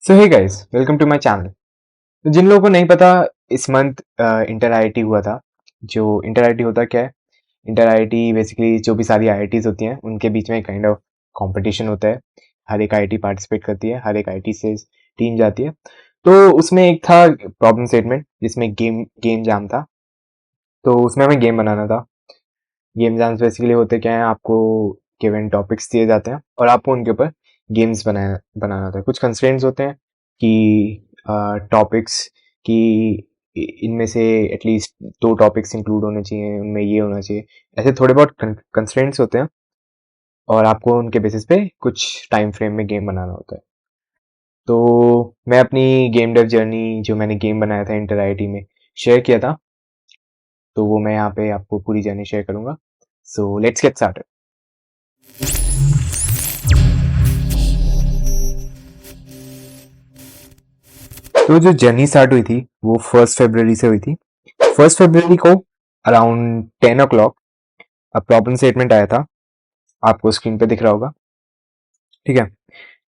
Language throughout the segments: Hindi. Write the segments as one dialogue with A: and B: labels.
A: So hey guys, welcome to my channel. तो जिन लोगों को नहीं पता, इस मंथ इंटर आईआईटी हुआ था। जो इंटर आईआईटी होता क्या है? इंटर आईआईटी बेसिकली जो भी सारी आईआईटीज होती हैं उनके बीच में काइंड ऑफ कंपटीशन होता है। हर एक आईआईटी पार्टिसिपेट करती है, हर एक आईआईटी से टीम जाती है। तो उसमें एक था प्रॉब्लम स्टेटमेंट जिसमें गेम गेम जाम था। तो उसमें हमें गेम बनाना था। गेम जाम्स बेसिकली होते क्या है, आपको गिवन टॉपिक्स दिए जाते हैं और आपको उनके ऊपर गेम्स बनाना होता है। कुछ कंस्ट्रेंट्स होते हैं कि टॉपिक्स की इनमें से एटलीस्ट 2 टॉपिक्स इंक्लूड होने चाहिए, उनमें ये होना चाहिए। ऐसे थोड़े बहुत कंस्ट्रेंट्स होते हैं और आपको उनके बेसिस पे कुछ टाइम फ्रेम में गेम बनाना होता है। तो मैं अपनी गेम डेव जर्नी जो मैंने गेम बनाया था इंटर आईआईटी में शेयर किया था, तो वो मैं यहाँ पे आपको पूरी जर्नी शेयर करूंगा। So let's get started. तो जो जर्नी स्टार्ट हुई थी वो 1 फरवरी से हुई थी। 1 फरवरी को अराउंड 10 o'clock प्रॉब्लम स्टेटमेंट आया था, आपको स्क्रीन पे दिख रहा होगा। ठीक है,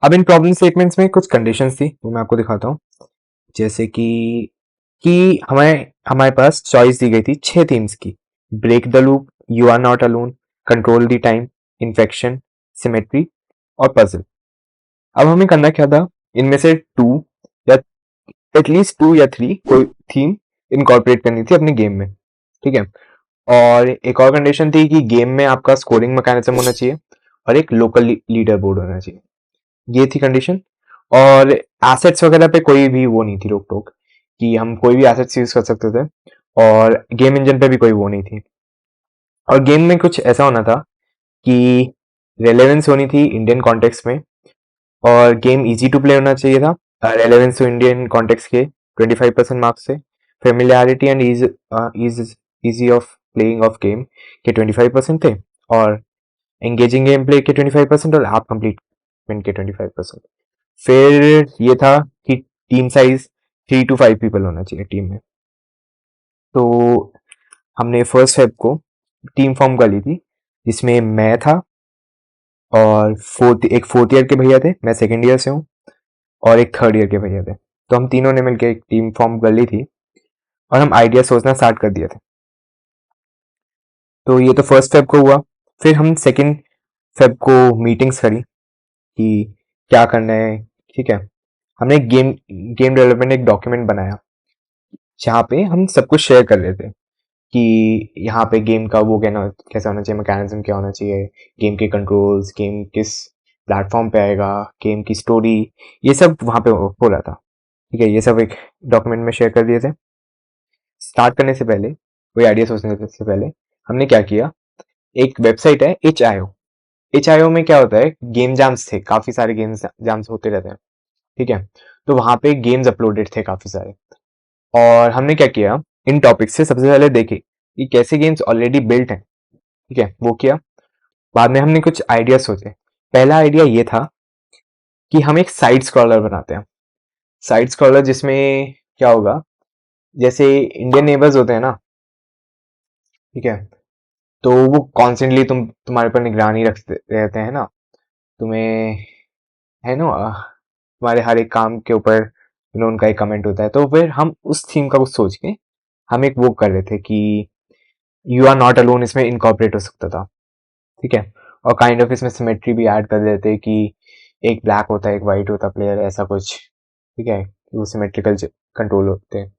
A: अब इन प्रॉब्लम स्टेटमेंट्स में कुछ कंडीशंस थी, वो मैं आपको दिखाता हूँ। जैसे कि हमें हमारे पास चॉइस दी गई थी 6 थीम्स की: break the loop, you are not alone, control the time, infection, symmetry और पजल। अब हमें करना क्या था, इनमें से 2 या एटलीस्ट 2 या 3 कोई थीम इनकॉर्पोरेट करनी थी अपने गेम में। ठीक है, और एक और कंडीशन थी कि गेम में आपका स्कोरिंग मैकेनिज्म होना चाहिए और एक लोकल लीडर बोर्ड होना चाहिए। ये थी कंडीशन। और एसेट्स वगैरह पे कोई भी वो नहीं थी रोक टोक कि हम कोई भी एसेट्स यूज कर सकते थे, और गेम इंजन पे भी कोई वो नहीं थी। और गेम में कुछ ऐसा होना था कि रेलेवेंस होनी थी इंडियन कॉन्टेक्स्ट में, और गेम इजी टू प्ले होना चाहिए था। रेलेवेंस टू इंडियन कॉन्टेक्स्ट के 25% मार्क्स थे। Familiarity and easy of playing of game के 25% थे, और एंगेजिंग गेम प्ले के 25% और ऐप कंप्लीटमेंट के 25%। फिर ये था कि टीम साइज 3 to 5 पीपल होना चाहिए टीम में। तो हमने 1 फेब को टीम फॉर्म कर ली थी, जिसमें मैं था और एक 4th ईयर के भैया थे, मैं 2nd ईयर से हूँ, और एक 3rd ईयर के भैया थे। तो हम तीनों ने मिलकर एक टीम फॉर्म कर ली थी और हम आइडिया सोचना स्टार्ट कर दिए थे। तो ये तो 1 फेब को हुआ। फिर हम 2nd फेब को मीटिंग्स करी कि क्या करना है। ठीक है, हमने गेम डेवलपमेंट एक डॉक्यूमेंट बनाया जहाँ पे हम सब कुछ शेयर कर रहे थे कि यहाँ पे गेम का वो कहना कैसा होना चाहिए, मैकेनिज्म क्या होना चाहिए, गेम के कंट्रोल्स, गेम किस प्लेटफॉर्म पे आएगा, गेम की स्टोरी, ये सब वहाँ पे हो रहा था। ठीक है, ये सब एक डॉक्यूमेंट में शेयर कर दिए थे। स्टार्ट करने से पहले, कोई आइडिया सोचने से पहले, हमने क्या किया, एक वेबसाइट है HIO में क्या होता है, गेम जाम्स थे, काफी सारे गेम जाम्स होते रहते हैं। ठीक है, तो वहां पे गेम्स अपलोडेड थे काफी सारे, और हमने क्या किया, इन टॉपिक्स से सबसे पहले देखे कि कैसे गेम्स ऑलरेडी बिल्ट हैं। ठीक है, वो किया। बाद में हमने कुछ आइडिया सोचे। पहला आइडिया ये था कि हम एक साइड स्क्रॉलर बनाते हैं। साइड स्क्रॉलर जिसमें क्या होगा, जैसे इंडियन नेबर्स होते हैं ना, ठीक है, तो वो कॉन्स्टेंटली तुम्हारे पर निगरानी रखते रहते हैं ना, तुम्हें, है ना, तुम्हारे हर एक काम के ऊपर उनका एक कमेंट होता है। तो फिर हम उस थीम का कुछ सोच के हम एक वो कर रहे थे कि यू आर नॉट अलोन इसमें इनकॉर्पोरेट हो सकता था। ठीक है, और काइंड ऑफ इसमें सिमेट्री भी ऐड कर देते कि एक ब्लैक होता है, एक वाइट होता प्लेयर, ऐसा कुछ। ठीक है, कि वो सिमेट्रिकल कंट्रोल होते हैं,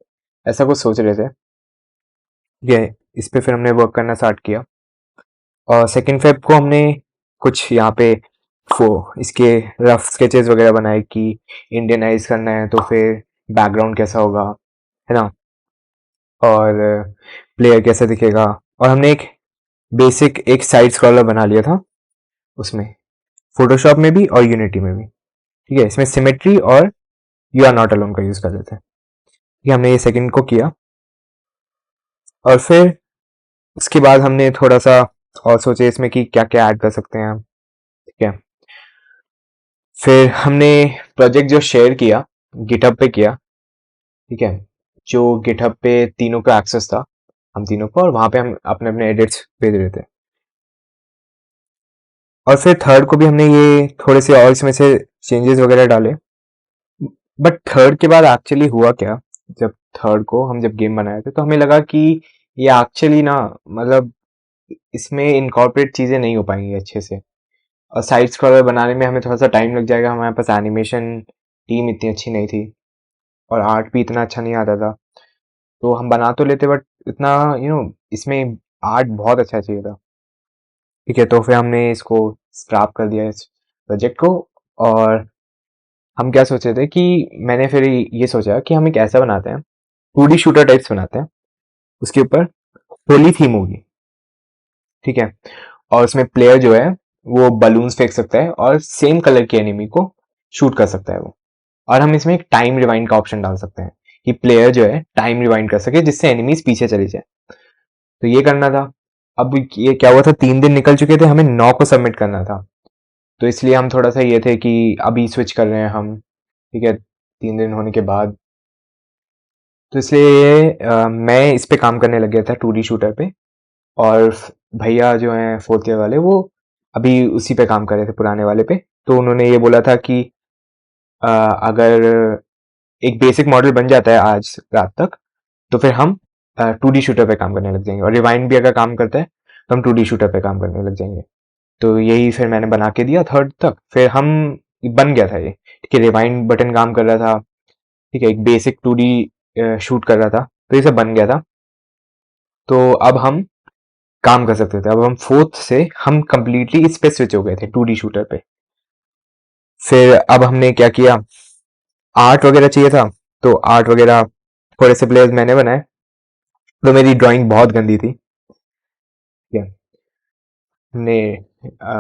A: ऐसा कुछ सोच रहे थे। ठीक है, इस पे फिर हमने वर्क करना स्टार्ट किया, और 2nd फेब को हमने कुछ यहाँ पे इसके रफ स्केचेस वगैरह बनाए कि इंडियनाइज करना है तो फिर बैकग्राउंड कैसा होगा, है ना, और प्लेयर कैसे दिखेगा। और हमने एक बेसिक एक साइड स्क्रॉलर बना लिया था उसमें, फोटोशॉप में भी और यूनिटी में भी। ठीक है, इसमें सिमेट्री और यू आर नॉट अलोन का यूज कर देते हैं। ठीक है, हमने ये सेकंड को किया, और फिर उसके बाद हमने थोड़ा सा और सोचे इसमें कि क्या क्या ऐड कर सकते हैं हम। ठीक है, फिर हमने प्रोजेक्ट जो शेयर किया गिटहब पे किया। ठीक है, जो गिटहब पे तीनों का एक्सेस था, हम तीनों को, और वहां पे हम अपने अपने एडिट्स भेज रहे थे। और फिर 3rd को भी हमने ये थोड़े से और इसमें से चेंजेस वगैरह डाले। बट थर्ड के बाद एक्चुअली हुआ क्या, जब थर्ड को हम जब गेम बनाए थे तो हमें लगा कि ये एक्चुअली ना, मतलब इसमें इनकॉर्पोरेट चीज़ें नहीं हो पाएंगी अच्छे से, और साइड स्क्रॉलर बनाने में हमें थोड़ा सा टाइम लग जाएगा, हमारे पास एनिमेशन टीम इतनी अच्छी नहीं थी और आर्ट भी इतना अच्छा नहीं आता था। तो हम बना तो लेते बट इतना इसमें आर्ट बहुत अच्छा चाहिए था। ठीक है, तो फिर हमने इसको स्क्रैप कर दिया इस प्रोजेक्ट को। और हम क्या सोचे थे कि मैंने फिर ये सोचा कि हम एक ऐसा बनाते हैं, 2D शूटर टाइप्स बनाते हैं, उसके ऊपर होली थीम होगी। ठीक है, और उसमें प्लेयर जो है वो बलून्स फेंक सकता है और सेम कलर के एनिमी को शूट कर सकता है वो। और हम इसमें एक टाइम रिवाइंड का ऑप्शन डाल सकते हैं कि प्लेयर जो है टाइम रिवाइंड कर सके जिससे एनिमीज पीछे चले जाए। तो ये करना था। अब ये क्या हुआ था, 3 दिन निकल चुके थे, हमें 9 को सबमिट करना था। तो इसलिए हम थोड़ा सा ये थे कि अभी स्विच कर रहे हैं हम। ठीक है, 3 दिन होने के बाद। तो इसलिए मैं इस पे काम करने लग गया था 2D शूटर पे। और भैया जो हैं फोर्थ ईयर वाले, वो अभी उसी पे काम कर रहे थे, पुराने वाले पे। तो उन्होंने ये बोला था कि अगर एक बेसिक मॉडल बन जाता है आज रात तक, तो फिर हम 2D शूटर पे काम करने लग जाएंगे, और रिवाइंड भी अगर काम करता है तो हम 2D शूटर पे काम करने लग जाएंगे। तो यही फिर मैंने बना के दिया थर्ड तक, फिर हम बन गया था ये। ठीक है, रिवाइंड बटन काम कर रहा था। ठीक है, एक बेसिक 2D शूट कर रहा था, तो ये सब बन गया था। तो अब हम काम कर सकते थे। अब हम फोर्थ से हम कंप्लीटली इस पे स्विच हो गए थे, 2D शूटर पे। फिर अब हमने क्या किया, आर्ट वगैरह चाहिए था। तो आर्ट वगैरह थोड़े से प्लेयर्स मैंने बनाए। तो मेरी ड्राइंग बहुत गंदी थी। ठीक है, हमने अ,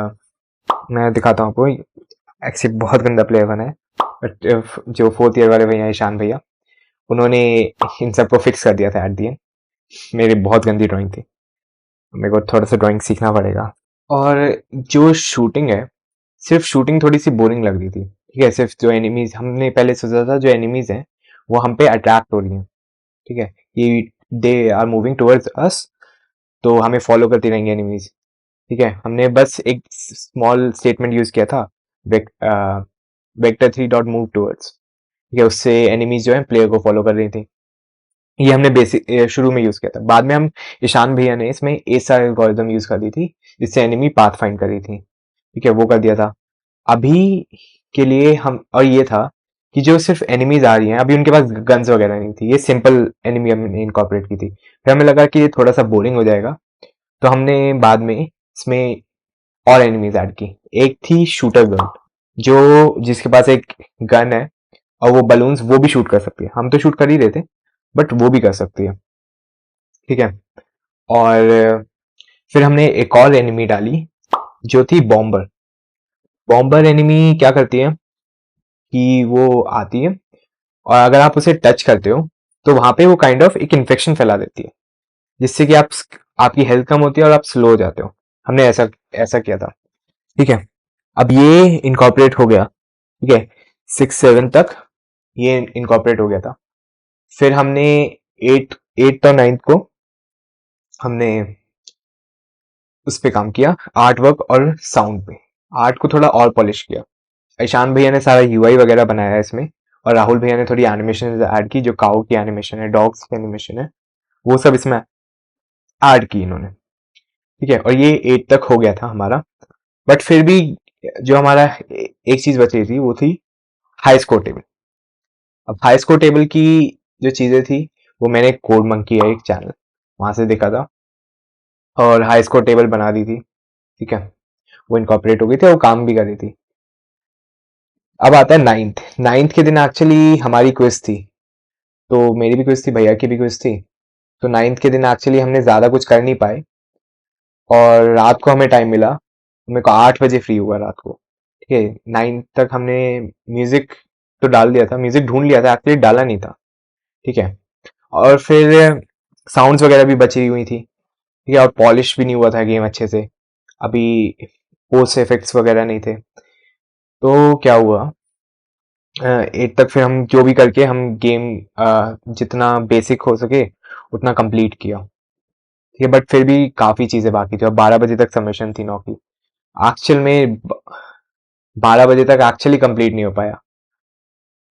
A: मैं दिखाता हूँ आपको, एक्चुअली बहुत गंदा प्लेयर बना है। बट जो फोर्थ ईयर वाले भैया, ईशान भैया, उन्होंने इन सबको फिक्स कर दिया था एट दी एंड। मेरी बहुत गंदी ड्राइंग थी, मेरे को थोड़ा सा ड्राइंग सीखना पड़ेगा। और जो शूटिंग है, सिर्फ शूटिंग थोड़ी सी बोरिंग लग रही थी। ठीक है, सिर्फ जो एनिमीज हमने पहले सोचा था, जो एनिमीज हैं वो हम पे अट्रैक्ट हो रही हैं। ठीक है, ये they are moving towards us, तो हमें फॉलो करती रहेंगी एनिमीज। ठीक है, हमने बस एक स्मॉल स्टेटमेंट यूज किया था, वेक्टर 3 डॉट मूव टुवर्ड्स। ठीक है, उससे एनिमीज जो है प्लेयर को फॉलो कर रही थी। ये हमने बेसिक शुरू में यूज किया था। बाद में हम, ईशान भैया ने इसमें एसआर एल्गोरिथम यूज कर दी थी, जिससे एनिमी पाथ फाइंड कर रही थी। ठीक है, वो कर दिया था अभी के लिए हम। और ये था कि जो सिर्फ एनिमीज आ रही हैं, अभी उनके पास गन्स वगैरह नहीं थी, ये सिंपल एनिमी हमने इनकॉर्पोरेट की थी। फिर हमें लगा कि ये थोड़ा सा बोरिंग हो जाएगा, तो हमने बाद में इसमें और एनिमीज ऐड की। एक थी शूटर गर्ल, जो जिसके पास एक गन है और वो बलून्स वो भी शूट कर सकती है। हम तो शूट कर ही रहे थे, बट वो भी कर सकती है। ठीक है, और फिर हमने एक और एनिमी डाली, जो थी बॉम्बर। बॉम्बर एनिमी क्या करती है कि वो आती है, और अगर आप उसे टच करते हो तो वहां पे वो काइंड ऑफ एक इन्फेक्शन फैला देती है, जिससे कि आपकी हेल्थ कम होती है और आप स्लो हो जाते हो। हमने ऐसा ऐसा किया था। ठीक है, अब ये इनकॉर्पोरेट हो गया। ठीक है, 6 7 तक ये इनकॉर्पोरेट हो गया था। फिर हमने एट और नाइन्थ को हमने उस पे काम किया, आर्ट वर्क और साउंड पे। आर्ट को थोड़ा और पॉलिश किया। ईशान भैया ने सारा यूआई वगैरह बनाया है इसमें, और राहुल भैया ने थोड़ी एनिमेशन ऐड की, जो काऊ की एनिमेशन है, डॉग्स की एनिमेशन है, वो सब इसमें ऐड की इन्होंने। ठीक है, और ये 8 तक हो गया था हमारा। बट फिर भी जो हमारा एक चीज बच रही थी, वो थी हाई स्कोर टेबल। अब हाई स्कोर टेबल की जो चीजें थी, वो मैंने कोड मंकी है एक चैनल, वहां से देखा था, और हाई स्कोर टेबल बना दी थी। ठीक है, वो इनकॉर्पोरेट हो गई थी और वो काम भी कर रही थी। अब आता है नाइन्थ। नाइन्थ के दिन एक्चुअली हमारी क्विज थी, तो मेरी भी क्विज थी, भैया की भी क्विज थी। तो नाइन्थ के दिन एक्चुअली हमने ज्यादा कुछ कर नहीं पाए, और रात को हमें टाइम मिला। मेरे को 8 बजे फ्री हुआ रात को। ठीक है, 9 तक हमने म्यूजिक तो डाल दिया था, म्यूजिक ढूंढ लिया था, एक्चुअली डाला नहीं था। ठीक है, और फिर साउंड्स वगैरह भी बची हुई थी। ठीक है, और पॉलिश भी नहीं हुआ था गेम अच्छे से, अभी पोस्ट इफेक्ट्स वगैरह नहीं थे। तो क्या हुआ, 8 तक फिर हम जो भी करके हम गेम जितना बेसिक हो सके उतना कंप्लीट किया। ठीक है, बट फिर भी काफी चीजें बाकी थी, और 12 बजे तक सबमिशन थी 9 की। एक्चुअल में 12 बजे तक एक्चुअली कंप्लीट नहीं हो पाया।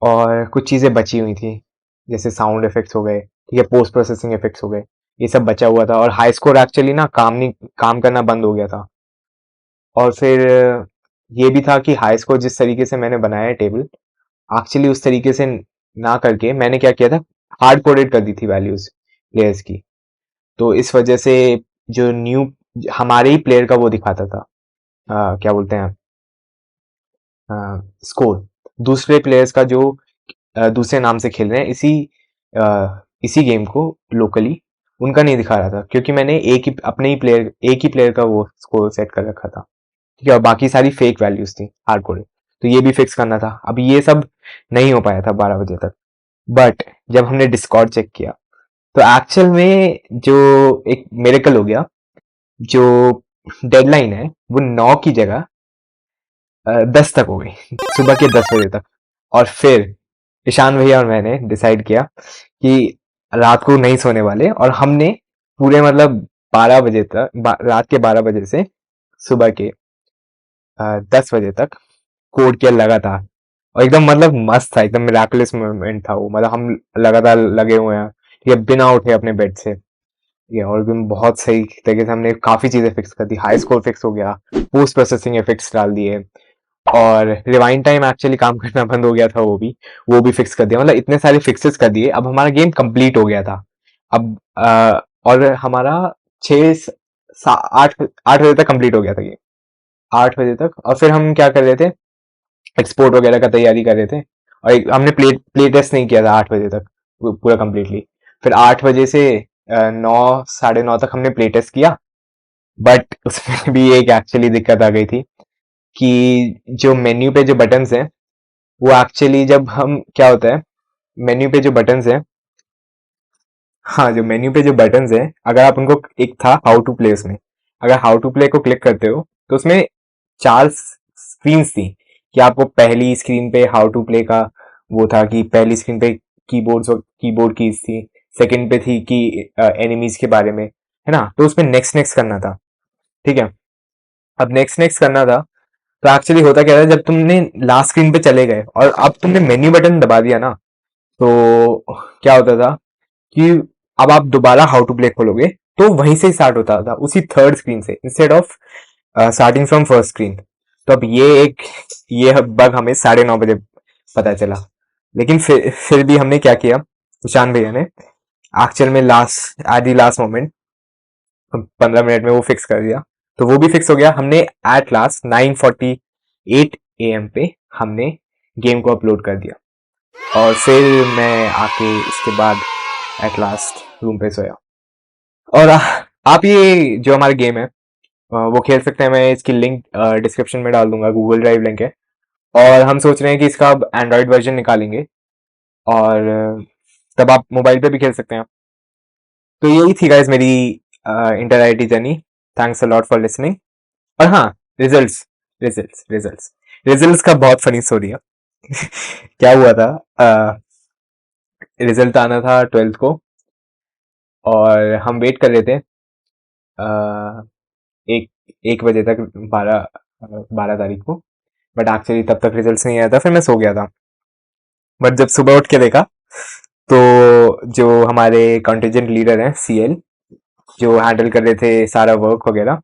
A: और कुछ चीज़ें बची हुई थी, जैसे साउंड इफेक्ट्स हो गए, ठीक है, पोस्ट प्रोसेसिंग इफेक्ट्स हो गए, ये सब बचा हुआ था। और हाई स्कोर एक्चुअली ना काम करना बंद हो गया था। और फिर ये भी था कि हाई स्कोर जिस तरीके से मैंने बनाया है टेबल, एक्चुअली उस तरीके से ना करके मैंने क्या किया था, हार्ड कोडेड कर दी थी वैल्यूज प्लेयर्स की। तो इस वजह से जो न्यू हमारे ही प्लेयर का वो दिखाता था, क्या बोलते हैं, स्कोर, दूसरे प्लेयर्स का जो दूसरे नाम से खेल रहे हैं इसी गेम को लोकली, उनका नहीं दिखा रहा था, क्योंकि मैंने एक ही प्लेयर का वो स्कोर सेट कर रखा था, ठीक है, और बाकी सारी फेक वैल्यूज थी हार्ड कोडेड। तो ये भी फिक्स करना था। अब ये सब नहीं हो पाया था 12 बजे तक। बट जब हमने डिस्कॉर्ड चेक किया तो एक्चुअल में जो एक मेरेकल हो गया, जो डेडलाइन है वो 9 की जगह 10 तक हो गई, सुबह के 10 बजे तक। और फिर ईशान भैया और मैंने डिसाइड किया कि रात को नहीं सोने वाले, और हमने पूरे मतलब 12 बजे तक, रात के 12 बजे से सुबह के 10 बजे तक कोड किया लगातार। और एकदम मतलब मस्त था, एकदम मिराकुलस मोमेंट था वो, मतलब हम लगातार लगे हुए हैं, ठीक है, बिना उठे अपने बेड से, ठीक है। और एकदम बहुत सही तरीके से हमने काफी चीजें फिक्स कर दी, हाई स्कोर फिक्स हो गया, पोस्ट प्रोसेसिंग इफेक्ट्स डाल दिए, और रिवाइंड टाइम एक्चुअली काम करना बंद हो गया था, वो भी फिक्स कर दिया, मतलब इतने सारे फिक्सेस कर दिए। अब हमारा गेम कंप्लीट हो गया था। अब और हमारा 8 बजे तक कंप्लीट हो गया था गेम, 8 बजे तक। और फिर हम क्या कर रहे थे, एक्सपोर्ट वगैरह का तैयारी कर रहे थे। और हमने प्ले टेस्ट नहीं किया था 8 बजे तक पूरा कंप्लीटली। फिर 8 बजे से 9 साढ़े 9 तक हमने प्ले टेस्ट किया। बट उसमें भी एक एक्चुअली दिक्कत आ गई थी कि जो मेन्यू पे जो बटन्स हैं, वो एक्चुअली जब हम क्या होता है, मेन्यू पे जो बटन्स हैं, हाँ, जो मेन्यू पे जो बटन्स हैं, अगर आप उनको, एक था हाउ टू प्ले, उसमें अगर हाउ टू प्ले को क्लिक करते हो तो उसमें 4 स्क्रीन्स थी, कि आपको पहली स्क्रीन पे हाउ टू प्ले का वो था कि पहली स्क्रीन पे कीबोर्ड कीज थी, सेकंड पे थी कि एनिमीज के बारे में, है ना, तो उसमें नेक्स्ट नेक्स्ट करना था, ठीक है। अब नेक्स्ट नेक्स्ट करना था, तो एक्चुअली होता क्या था, जब तुमने लास्ट स्क्रीन पे चले गए और अब तुमने मेन्यू बटन दबा दिया ना, तो क्या होता था कि अब आप दोबारा हाउ टू प्ले खोलोगे तो वहीं से स्टार्ट होता था, उसी थर्ड स्क्रीन से, instead of starting from first screen. तो अब ये बग हमें 9:30 बजे पता चला। लेकिन फिर भी हमने क्या किया, ईशान भैया ने एक्चुअल में last at the last moment 15 minute में वो फिक्स कर दिया। तो वो भी फिक्स हो गया। हमने एट लास्ट 9:48 AM पे हमने गेम को अपलोड कर दिया। और फिर मैं आके इसके बाद एट लास्ट रूम पे सोया। और आप ये जो हमारा गेम है वो खेल सकते हैं। मैं इसकी लिंक डिस्क्रिप्शन में डाल दूंगा, गूगल ड्राइव लिंक है। और हम सोच रहे हैं कि इसका अब एंड्रॉयड वर्जन निकालेंगे, और तब आप मोबाइल पे भी खेल सकते हैं। तो यही थी गाइज मेरी inter IT journey. Thanks a lot for listening. और हाँ, रिजल्ट्स रिजल्ट्स का बहुत फनी स्टोरी है। क्या हुआ था, रिजल्ट आना था 12th को, और हम वेट कर रहे थे अ, एक 1 बजे तक, 12 तारीख को। बट एक्चुअली तब तक रिजल्ट नहीं आया था, फिर मैं सो गया था। बट जब सुबह उठ के देखा, तो जो हमारे कंटीजेंट लीडर हैं, सीएल, जो हैंडल कर रहे थे सारा वर्क वगैरह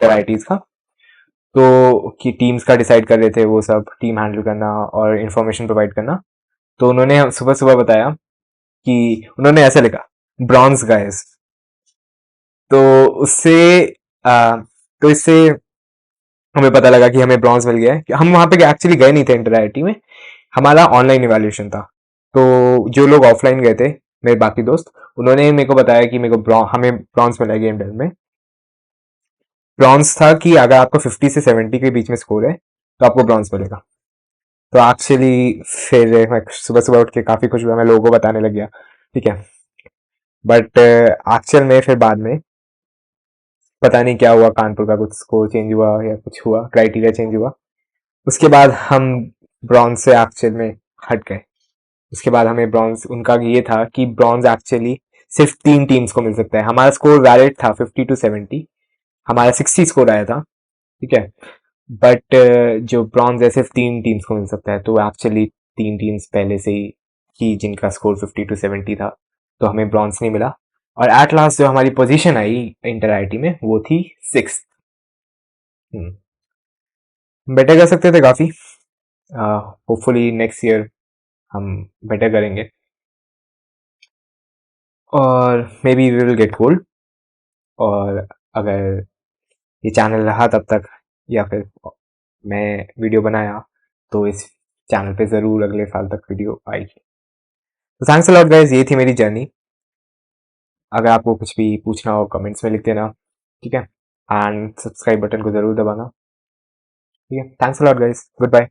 A: वैराइटीज का, तो कि टीम्स का डिसाइड कर रहे थे, वो सब टीम हैंडल करना और इंफॉर्मेशन प्रोवाइड करना। तो उन्होंने सुबह सुबह बताया कि उन्होंने ऐसे लिखा, ब्रॉन्ज गाइस। तो उससे आ, तो इससे हमें पता लगा कि हमें ब्रॉन्ज मिल गया है। हम वहां पे एक्चुअली गए नहीं थे इंटर आईटी में, हमारा ऑनलाइन इवैल्यूएशन था। तो जो लोग ऑफलाइन गए थे, मेरे बाकी दोस्त, उन्होंने मेरे को बताया कि हमें ब्रॉन्ज मिला है गेम डेव में। ब्रॉन्ज था कि अगर आपको 50 से 70 के बीच में स्कोर है तो आपको ब्रॉन्ज मिलेगा। तो एक्चुअली फिर मैं सुबह सुबह उठ के काफी खुश हुआ, मैं लोगों को बताने लग गया, ठीक है। बट एक्चुअल में फिर बाद में पता नहीं क्या हुआ, कानपुर का कुछ स्कोर चेंज हुआ या कुछ हुआ, क्राइटेरिया चेंज हुआ। उसके बाद हम ब्रॉन्ज से एक्चुअल में हट गए। उसके बाद हमें ब्रॉन्ज, उनका ये था कि ब्रॉन्ज एक्चुअली सिर्फ 3 टीम्स को मिल सकता है। हमारा स्कोर वैलिड था 50 to 70, हमारा 60 स्कोर आया था, ठीक है। बट जो ब्रॉन्ज है सिर्फ 3 टीम्स को मिल सकता है, तो एक्चुअली 3 टीम्स पहले से ही थी जिनका स्कोर 50 to 70 था, तो हमें ब्रॉन्ज नहीं मिला। और एट लास्ट जो हमारी पोजीशन आई इंटर आईटी में वो थी 6th। बेटर कर सकते थे काफ़ी। होपफुली नेक्स्ट ईयर हम बेटर करेंगे और maybe we will get gold. और अगर ये चैनल रहा तब तक या फिर मैं वीडियो बनाया तो इस चैनल पे ज़रूर अगले साल तक वीडियो आएगी। तो थैंक्स अ लॉट गाइस, ये थी मेरी जर्नी। अगर आपको कुछ भी पूछना हो कमेंट्स में लिख देना, ठीक है। एंड सब्सक्राइब बटन को ज़रूर दबाना, ठीक है। Thanks a lot guys, good bye.